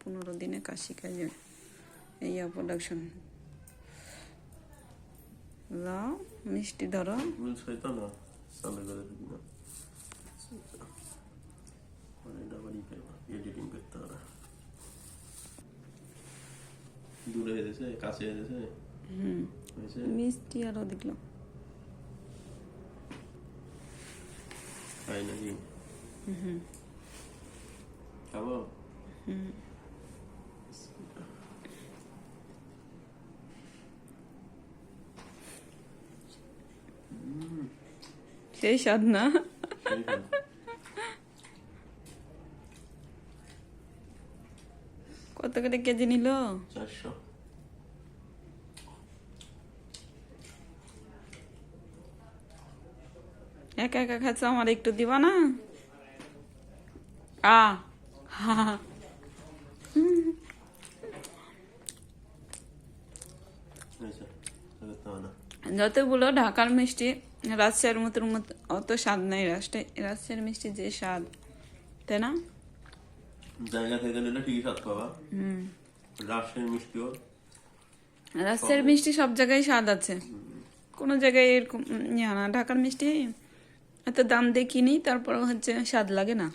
15 দিনে কাশি কাজে এই প্রোডাকশন লাও মিষ্টি ধরো শয়তান না সামনে করে দিবি না মানে ডাবলি করবা এডিটিং করতে হবে দূরে এসে কাছে এসে হয়েছে মিষ্টি আরো দেখলাম তাই নাকি খাবো সেই স্বাদ না কত করে কেজি নিল 400 একা একা খাচ্ছ আমার একটু দিবা না আ যতগুলো ঢাকার মিষ্টি রাজশাহীর মতো অত স্বাদ নেই রাজশাহীর মিষ্টি যে স্বাদ তাই না জায়গা থেকে নিলে ঠিকই স্বাদ পাবা রাজশাহীর মিষ্টিও রাজশাহীর মিষ্টি সব জায়গায় স্বাদ আছে কোনো জায়গায় এরকম না ঢাকার মিষ্টি এত দাম দিয়ে কিনি তারপর হচ্ছে স্বাদ লাগে না